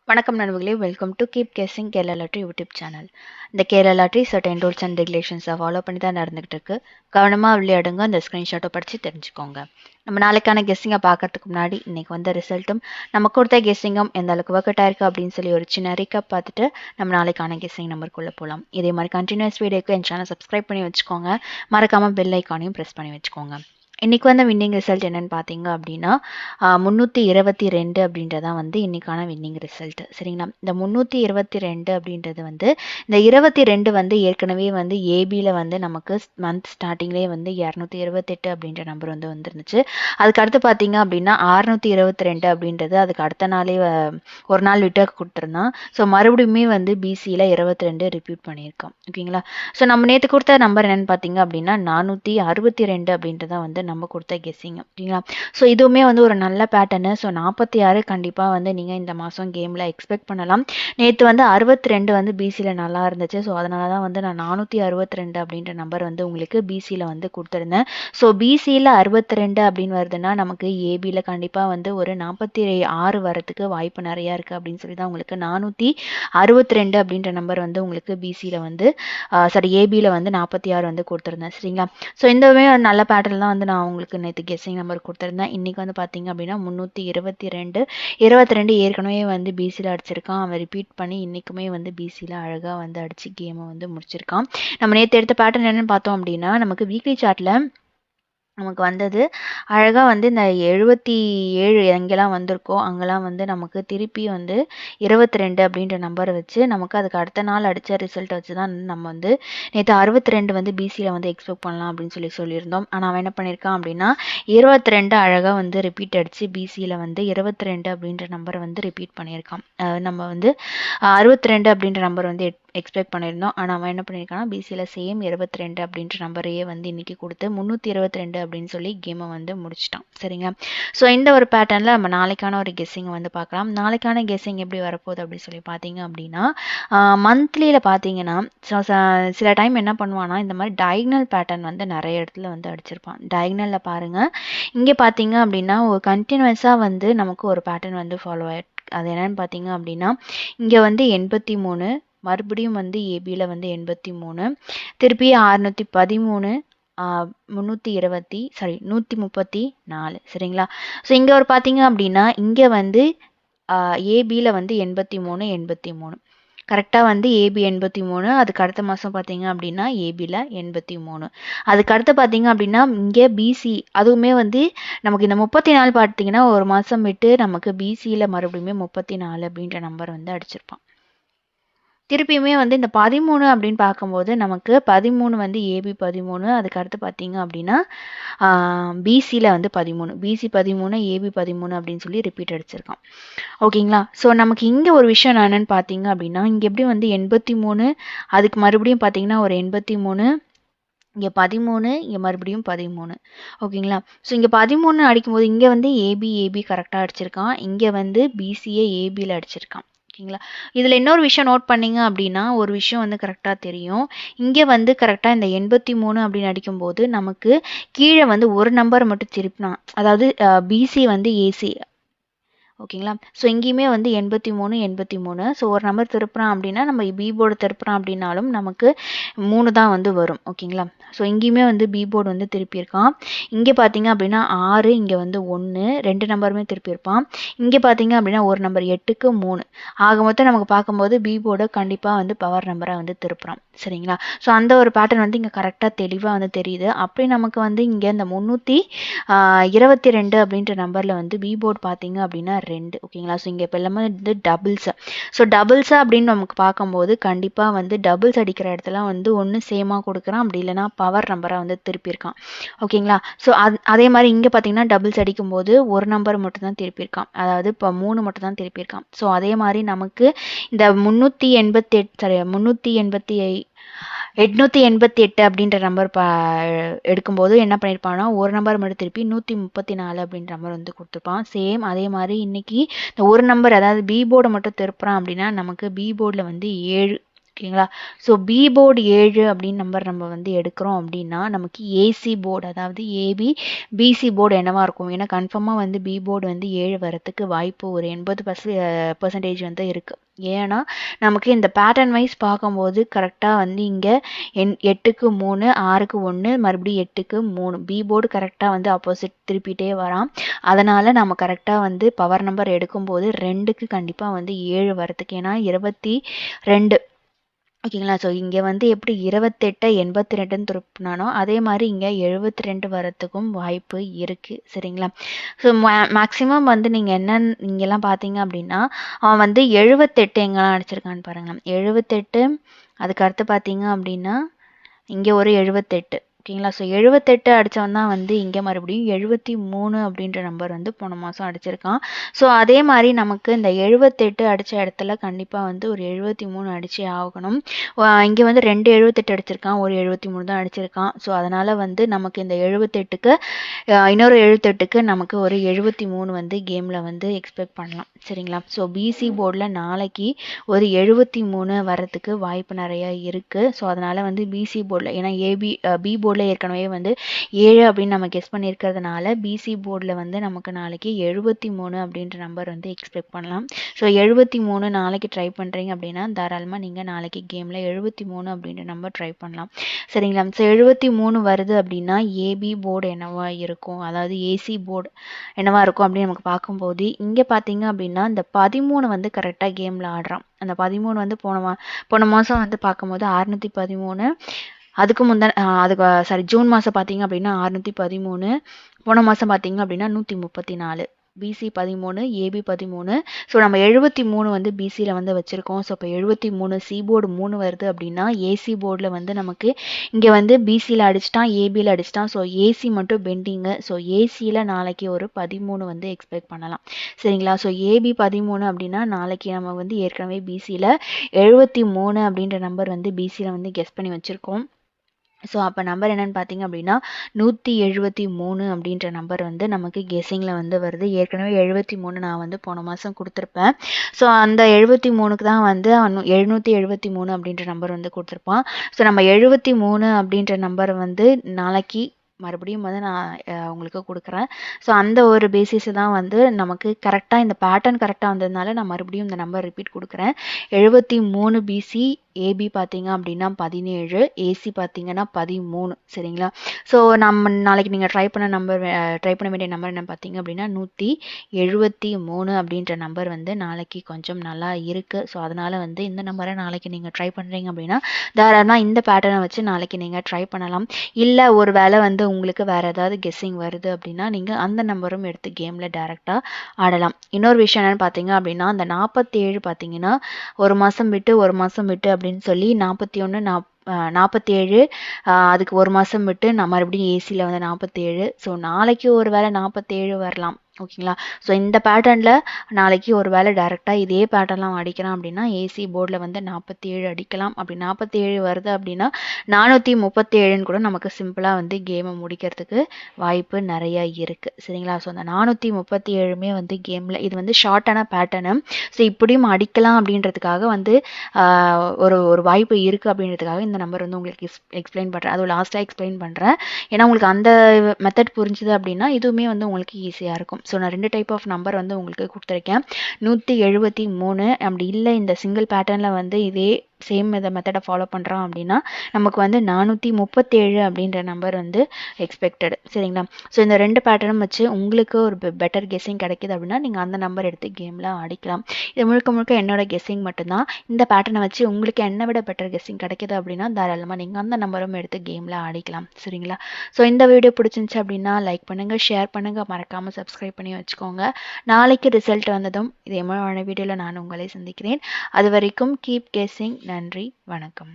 வணக்கம் நண்பர்களே, welcome to keep guessing Kerala lottery YouTube channel. இந்த Kerala lottery certain rules and ரெகுலேஷன்ஸை ஃபாலோ பண்ணி தான் நடந்துகிட்டு இருக்கு. கவனமாக விளையாடுங்க. அந்த ஸ்க்ரீன்ஷாட்டை படித்து தெரிஞ்சுக்கோங்க. நம்ம நாளைக்கான கெஸ்ஸிங்கை பார்க்கறதுக்கு முன்னாடி இன்னைக்கு வந்த ரிசல்ட்டும் நம்ம கொடுத்த கெஸ்ஸிங்கும் எந்த அளவுக்கு ஒர்க் அவுட் ஆயிருக்கு அப்படின்னு சொல்லி ஒரு சின்ன ரீக்கப் பார்த்துட்டு நம்ம நாளைக்கான கெஸ்ஸிங் நம்பருக்குள்ளே போகலாம். இதே மாதிரி கண்டினியூஸ் வீடியோக்கு என் சேனல் சப்ஸ்கிரைப் பண்ணி வச்சுக்கோங்க. மறக்காமல் பெல் ஐக்கானையும் ப்ரெஸ் பண்ணி வச்சுக்கோங்க. இன்னைக்கு வந்து வின்னிங் ரிசல்ட் என்னன்னு பார்த்தீங்க அப்படின்னா 322 அப்படின்றதான் வந்து இன்னைக்கான வின்னிங் ரிசல்ட். சரிங்களா? இந்த 322 அப்படின்றது வந்து இந்த 22 வந்து ஏற்கனவே வந்து ஏபியில் வந்து நமக்கு மந்த் ஸ்டார்டிங்லேயே வந்து 228 அப்படின்ற நம்பர் வந்து வந்துருந்துச்சு. அதுக்கு அடுத்து பார்த்தீங்க அப்படின்னா 622 அப்படின்றது அதுக்கு அடுத்த நாளே ஒரு நாள் விட்டு கொடுத்துருந்தான். ஸோ மறுபடியுமே வந்து பிசியில் 22 ரிப்பீட் பண்ணியிருக்கோம். ஓகேங்களா? ஸோ நம்ம நேற்று கொடுத்த நம்பர் என்னன்னு பார்த்தீங்க அப்படின்னா 462 அப்படின்றதான் வந்து நம்ம கொடுத்த கெஸ்ஸிங். ஓகேங்களா? ஸோ இதுவுமே வந்து ஒரு நல்ல பேட்டர்னு. ஸோ 46 கண்டிப்பாக வந்து நீங்கள் இந்த மாதம் கேமில் எக்ஸ்பெக்ட் பண்ணலாம். நேற்று வந்து 62 வந்து பிசியில் நல்லா இருந்துச்சு. ஸோ அதனால தான் வந்து நான் 462 அப்படின்ற நம்பர் வந்து உங்களுக்கு பிசியில் வந்து கொடுத்துருந்தேன். ஸோ பிசியில் 62 அப்படின்னு வருதுன்னா நமக்கு ஏபியில் கண்டிப்பாக வந்து ஒரு 46 வரத்துக்கு வாய்ப்பு நிறையா இருக்குது அப்படின்னு சொல்லி தான் உங்களுக்கு 462 அப்படின்ற நம்பர் வந்து உங்களுக்கு பிசியில் வந்து ஏபியில் வந்து 46 வந்து கொடுத்துருந்தேன். சரிங்களா? ஸோ இந்தவே நல்ல பேட்டர்ன் தான் வந்து நான் உங்களுக்கு நேற்று கெஸ்ஸிங் நம்பர் கொடுத்துருந்தேன். இன்றைக்கி வந்து பார்த்தீங்க அப்படின்னா 322 ஏற்கனவே வந்து பிசியில் அடிச்சிருக்கான். அவன் ரிப்பீட் பண்ணி இன்றைக்குமே வந்து பிசியில் அழகாக வந்து அடித்து கேமை வந்து முடிச்சிருக்கான். நம்ம நேற்று எடுத்த பேட்டர்ன் என்னென்னு பார்த்தோம் அப்படின்னா நமக்கு வீக்லி சார்ட்டில் நமக்கு வந்தது அழகாக வந்து இந்த 77 எங்கெல்லாம் வந்திருக்கோ அங்கெல்லாம் வந்து நமக்கு திருப்பி வந்து 22 அப்படின்ற நம்பரை வச்சு நமக்கு அதுக்கு அடுத்த நாள் அடித்த ரிசல்ட் வச்சு தான் நம்ம வந்து நேற்று 62 வந்து பிசியில் வந்து எக்ஸ்பெக்ட் பண்ணலாம் அப்படின்னு சொல்லியிருந்தோம். ஆனால் அவன் என்ன பண்ணியிருக்கான் அப்படின்னா 22 அழகாக வந்து ரிப்பீட் அடித்து பிசியில் வந்து 22 அப்படின்ற நம்பரை வந்து ரிப்பீட் பண்ணியிருக்கான். நம்ம வந்து 62 அப்படின்ற நம்பர் வந்து எக்ஸ்பெக்ட் பண்ணியிருந்தோம். ஆனால் அவன் என்ன பண்ணியிருக்கான்னா பிசியில் சேம் 22 அப்படின்ற நம்பரையே வந்து இன்றைக்கி கொடுத்து 322 அப்படின்னு சொல்லி கேமை வந்து முடிச்சிட்டான். சரிங்களா? ஸோ இந்த ஒரு பேட்டர்னில் நம்ம நாளைக்கான ஒரு கெஸ்ஸிங்கை வந்து பார்க்கலாம். நாளைக்கான கெஸ்ஸிங் எப்படி வரப்போகுது அப்படின்னு சொல்லி பார்த்தீங்க அப்படின்னா மந்த்லியில் பார்த்தீங்கன்னா சில டைம் என்ன பண்ணுவான்னா இந்த மாதிரி டயக்னல் பேட்டர்ன் வந்து நிறைய இடத்துல வந்து அடிச்சிருப்பான். டயக்னலில் பாருங்கள், இங்கே பார்த்தீங்க அப்படின்னா ஒரு கண்டினியூஸாக வந்து நமக்கு ஒரு பேட்டர்ன் வந்து ஃபாலோ ஆயிருக்கு. அது என்னன்னு பார்த்தீங்க அப்படின்னா இங்கே வந்து 83, மறுபடியும் வந்து ஏபியில் வந்து 83, திருப்பி 613, 134. சரிங்களா? ஸோ இங்கே ஒரு பார்த்தீங்க அப்படின்னா இங்கே வந்து ஏபியில் வந்து 83 கரெக்டாக வந்து ஏபி 83, அதுக்கு அடுத்த மாதம் பார்த்தீங்க அப்படின்னா ஏபியில் 83, அதுக்கு அடுத்து பார்த்தீங்க அப்படின்னா இங்கே பிசி அதுவுமே வந்து நமக்கு இந்த 34 பார்த்தீங்கன்னா ஒரு மாதம் விட்டு நமக்கு பிசியில் மறுபடியுமே 34 அப்படின்ற நம்பர் வந்து அடிச்சிருப்பான். திருப்பியுமே வந்து இந்த 13 அப்படின்னு பார்க்கும்போது நமக்கு 13 வந்து ஏபி 13, அதுக்கு அடுத்து பார்த்தீங்க அப்படின்னா பிசியில் வந்து 13, பிசி 13, ஏபி 13 அப்படின்னு சொல்லி ரிப்பீட் அடிச்சிருக்கான். ஓகேங்களா? ஸோ நமக்கு இங்கே ஒரு விஷயம் நான் என்னென்னு பார்த்தீங்க அப்படின்னா இங்கே எப்படி வந்து 83, அதுக்கு மறுபடியும் பார்த்தீங்கன்னா ஒரு 83, இங்கே 13, இங்கே மறுபடியும் 13. ஓகேங்களா? ஸோ இங்கே 13 அடிக்கும்போது இங்கே வந்து ஏபி கரெக்டாக அடிச்சிருக்கான். இங்கே வந்து பிசியை ஏபியில் அடிச்சிருக்கான். ஓகேங்களா? இதில் இன்னொரு விஷயம் நோட் பண்ணிங்க அப்படின்னா ஒரு விஷயம் வந்து கரெக்டாக தெரியும். இங்கே வந்து கரெக்டாக இந்த 83 அப்படின்னு அடிக்கும்போது நமக்கு கீழே வந்து ஒரு நம்பர் மட்டும் திருப்பினான். அதாவது பிசி வந்து ஏசி. ஓகேங்களா? ஸோ இங்கேயுமே வந்து 83. ஸோ ஒரு நம்பர் திருப்புறான் அப்படின்னா நம்ம பி போர்டு திருப்புறான் அப்படின்னாலும் நமக்கு 3 தான் வந்து வரும். ஓகேங்களா? ஸோ இங்கேயுமே வந்து பி போர்டு வந்து திருப்பியிருக்கான். இங்கே பார்த்தீங்க அப்படின்னா 6, இங்கே வந்து 1, 2 நம்பருமே திருப்பியிருப்பான். இங்கே பார்த்தீங்க அப்படின்னா ஒரு நம்பர் 8க்கு 3. ஆக மொத்தம் நமக்கு பார்க்கும்போது பி போர்டு கண்டிப்பாக வந்து பவர் நம்பராக வந்து திருப்புறான். சரிங்களா? ஸோ அந்த ஒரு பேட்டர்ன் வந்து இங்கே கரெக்டாக தெளிவாக வந்து தெரியுது. அப்படி நமக்கு வந்து இங்கே இந்த 322 அப்படின்ற நம்பரில் வந்து பி போர்டு பார்த்தீங்க அப்படின்னா 2. ஓகேங்களா? ஸோ இங்கே இப்போ எல்லாமே வந்து டபுள்ஸ். ஸோ டபுள்ஸா அப்படின்னு நமக்கு பார்க்கும்போது கண்டிப்பாக வந்து டபுள்ஸ் அடிக்கிற இடத்துல வந்து ஒன்று சேமாக கொடுக்குறான், அப்படி இல்லைனா பவர் நம்பராக வந்து திருப்பியிருக்கான். ஓகேங்களா? ஸோ அதே மாதிரி இங்கே பார்த்தீங்கன்னா டபுள்ஸ் அடிக்கும்போது ஒரு நம்பர் மட்டும் தான் திருப்பியிருக்கான், அதாவது இப்போ 3 மட்டும் தான் திருப்பியிருக்கான். ஸோ அதே மாதிரி நமக்கு இந்த 888 அப்படின்ற நம்பர் எடுக்கும்போது என்ன பண்ணியிருப்பான்னா ஒரு நம்பர் மட்டும் திருப்பி 134 அப்படின்ற நம்பர் வந்து கொடுத்துருப்பான். சேம் அதே மாதிரி இன்னைக்கு இந்த ஒரு நம்பர் அதாவது பி போர்டை மட்டும் திருப்புறான் அப்படின்னா நமக்கு பி போர்டில் வந்து 7 ஓகேங்களா? ஸோ பி போர்டு 7 அப்படின்னு நம்பர் நம்ம வந்து எடுக்கிறோம் அப்படின்னா நமக்கு ஏசி போர்டு அதாவது ஏபி பிசி போர்டு என்னவா இருக்கும்? ஏன்னா கன்ஃபார்மாக வந்து பி போர்டு வந்து 7 வரத்துக்கு வாய்ப்பு ஒரு 80% வந்து இருக்குது. ஏன்னா நமக்கு இந்த பேட்டர்ன் வைஸ் பார்க்கும்போது கரெக்டாக வந்து இங்கே 8க்கு 3 6க்கு 1 மறுபடியும் 8க்கு 3 பி போர்டு கரெக்டாக வந்து ஆப்போசிட் திருப்பிட்டே வரான். அதனால் நம்ம கரெக்டாக வந்து பவர் நம்பர் எடுக்கும்போது 2க்கு கண்டிப்பாக வந்து 7 வரத்துக்கு, ஏன்னா 22 ஓகேங்களா? ஸோ இங்கே வந்து எப்படி 28 82ன்னு திருப்பினானோ அதே மாதிரி இங்கே 72 வரத்துக்கும் வாய்ப்பு இருக்குது. சரிங்களா? ஸோ மேக்ஸிமம் வந்து நீங்கள் என்னன்னு இங்கெல்லாம் பார்த்தீங்க அப்படின்னா அவன் வந்து 78 எங்கெல்லாம் அடிச்சிருக்கான்னு பாருங்கள். 78 அதுக்கு அடுத்து பார்த்தீங்க அப்படின்னா இங்கே ஒரு 78 ஓகேங்களா? ஸோ 78 அடித்தவன் தான் வந்து இங்கே மறுபடியும் 73 அப்படின்ற நம்பர் வந்து போன மாதம் அடிச்சிருக்கான். ஸோ அதே மாதிரி நமக்கு இந்த 78 அடித்த இடத்துல கண்டிப்பாக வந்து ஒரு 73 அடிச்சே ஆகணும். இங்கே வந்து 2 78 அடிச்சிருக்கான், ஒரு 73 தான் அடிச்சிருக்கான். ஸோ அதனால் வந்து நமக்கு இந்த 78க்கு இன்னொரு 78க்கு நமக்கு ஒரு 73 வந்து கேமில் வந்து எக்ஸ்பெக்ட் பண்ணலாம். சரிங்களா? ஸோ பிசி போர்டில் நாளைக்கு ஒரு 73 வரத்துக்கு வாய்ப்பு நிறையா இருக்குது. ஸோ அதனால் வந்து பிசி போர்டில், ஏன்னா பி போர்டில் ஏற்கனவே வந்து 7 அப்படின்னு நம்ம கெஸ் பண்ணியிருக்கிறதுனால பிசி போர்டில் வந்து நமக்கு நாளைக்கு 73 அப்படின்ற நம்பர் வந்து எக்ஸ்பெக்ட் பண்ணலாம். ஸோ 73 நாளைக்கு ட்ரை பண்ணுறீங்க அப்படின்னா தாராளமாக நீங்கள் நாளைக்கு கேமில் 73 அப்படின்ற நம்பர் ட்ரை பண்ணலாம். சரிங்களா? ஸோ 73 வருது அப்படின்னா ஏபி போர்டு என்னவா இருக்கும், அதாவது ஏசி போர்டு என்னவா இருக்கும் அப்படின்னு நமக்கு பார்க்கும்போது இங்கே பார்த்தீங்க அப்படின்னா இந்த 13 வந்து கரெக்டாக கேமில் ஆடுறான். அந்த 13 வந்து போன மாதம் வந்து பார்க்கும்போது 613, ஜூன் மாதம் பார்த்தீங்க அப்படின்னா 613, போன மாதம் பார்த்தீங்க அப்படின்னா 134. PC 13, AB 13. ஸோ நம்ம 73 வந்து பிசியில் வந்து வச்சுருக்கோம். ஸோ இப்போ 73 சி போர்டு 3 வருது அப்படின்னா ஏசி போர்டில் வந்து நமக்கு இங்கே வந்து பிசியில் அடிச்சிட்டான், ஏபியில் அடிச்சிட்டான். ஸோ ஏசி மட்டும் பெண்டிங்கு. ஸோ ஏசியில் நாளைக்கு ஒரு 13 வந்து எக்ஸ்பெக்ட் பண்ணலாம். சரிங்களா? ஸோ ஏபி 13 அப்படின்னா நாளைக்கு நம்ம வந்து ஏற்கனவே பிசியில் 73 அப்படின்ற நம்பர் வந்து பிசியில் வந்து கெஸ் பண்ணி வச்சுருக்கோம். ஸோ அப்போ நம்பர் என்னென்னு பார்த்தீங்க அப்படின்னா 173 அப்படின்ற நம்பர் வந்து நமக்கு கெஸ்ஸிங்கில் வந்து வருது. ஏற்கனவே 73 நான் வந்து போன மாதம் கொடுத்துருப்பேன். ஸோ அந்த 73க்கு தான் வந்து 773 அப்படின்ற நம்பர் வந்து கொடுத்துருப்பான். ஸோ நம்ம 73 அப்படின்ற நம்பர் வந்து நாளைக்கு மறுபடியும் வந்து நான் உங்களுக்கு கொடுக்குறேன். ஸோ அந்த ஒரு பேசிஸ் தான் வந்து நமக்கு கரெக்டாக இந்த பேட்டர்ன் கரெக்டாக வந்ததுனால நான் மறுபடியும் இந்த நம்பர் ரிப்பீட் கொடுக்குறேன். 73 பிசி, ஏபி பார்த்தீங்க அப்படின்னா 17, ஏசி பார்த்தீங்கன்னா 13. சரிங்களா? ஸோ நம்ம நாளைக்கு நீங்கள் ட்ரை பண்ண வேண்டிய நம்பர் என்ன பார்த்தீங்க அப்படின்னா 173 அப்படின்ற நம்பர் வந்து நாளைக்கு கொஞ்சம் நல்லா இருக்குது. ஸோ அதனால் வந்து இந்த நம்பரை நாளைக்கு நீங்கள் ட்ரை பண்ணுறீங்க அப்படின்னா தாராளமாக இந்த பேட்டர்னை வச்சு நாளைக்கு நீங்கள் ட்ரை பண்ணலாம். இல்லை ஒரு வேளை வந்து உங்களுக்கு வேறு ஏதாவது கெஸ்ஸிங் வருது அப்படின்னா நீங்கள் அந்த நம்பரும் எடுத்து கேமில் டைரெக்டாக ஆடலாம். இன்னொரு விஷயம் என்னென்னு பார்த்தீங்க அப்படின்னா அந்த 47 பார்த்தீங்கன்னா ஒரு மாதம் விட்டு அப்படின்னு சொல்லி 41 47 அதுக்கு ஒரு மாதம் விட்டு நான் மறுபடியும் ஏசியில் வந்து 47. ஸோ நாளைக்கு ஒரு வேளை 47 வரலாம். ஓகேங்களா? ஸோ இந்த பேட்டர்னில் நாளைக்கு ஒரு வேளை டைரெக்டாக இதே பேட்டர்ன்லாம் அடிக்கிறான் அப்படின்னா ஏசி போர்டில் வந்து 47 அடிக்கலாம். அப்படி 47 வருது அப்படின்னா 437 கூட நமக்கு சிம்பிளாக வந்து கேமை முடிக்கிறதுக்கு வாய்ப்பு நிறையா இருக்குது. சரிங்களா? ஸோ அந்த 437 வந்து கேமில் இது வந்து ஷார்ட்டான பேட்டர்னு. ஸோ இப்படியும் அடிக்கலாம் அப்படின்றதுக்காக வந்து ஒரு வாய்ப்பு இருக்குது அப்படின்றதுக்காக இந்த நம்பர் வந்து உங்களுக்கு எக்ஸ்பிளைன் பண்ணுறேன். அதுவும் லாஸ்ட்டாக எக்ஸ்பிளைன் பண்ணுறேன். ஏன்னா உங்களுக்கு அந்த மெத்தட் புரிஞ்சுது அப்படின்னா இதுவுமே வந்து உங்களுக்கு ஈஸியாக இருக்கும். ஸோ நான் 2 டைப் ஆஃப் நம்பர் வந்து உங்களுக்கு கொடுத்துருக்கேன். 173 அப்படி இல்லை இந்த சிங்கிள் பேட்டர்னில் வந்து இதே சேம் இதை மெத்தடை ஃபாலோ பண்ணுறோம் அப்படின்னா நமக்கு வந்து 437 அப்படின்ற நம்பர் வந்து எக்ஸ்பெக்டட். சரிங்களா? ஸோ இந்த 2 பேட்டர்னும் வச்சு உங்களுக்கு ஒரு பெட்டர் கெஸ்ஸிங் கிடைக்கிது அப்படின்னா நீங்கள் அந்த நம்பர் எடுத்து கேமில் அடிக்கலாம். இது முழுக்க என்னோட கெஸ்ஸிங் மட்டும்தான். இந்த பேட்டர்னை வச்சு உங்களுக்கு என்னை விட பெட்டர் கெஸ்ஸிங் கிடைக்கிது அப்படின்னா தாராளமாக நீங்கள் அந்த நம்பரும் எடுத்து கேமில் அடிக்கலாம். சரிங்களா? ஸோ இந்த வீடியோ பிடிச்சிருந்துச்சு அப்படின்னா லைக் பண்ணுங்கள், ஷேர் பண்ணுங்கள், மறக்காமல் சப்ஸ்கிரைப் பண்ணி வச்சுக்கோங்க. நாளைக்கு ரிசல்ட் வந்ததும் இதே மாதிரி வீடியோவில் நான் உங்களை சந்திக்கிறேன். அது வரைக்கும் கீப் கெஸ்ஸிங். நன்றி, வணக்கம்.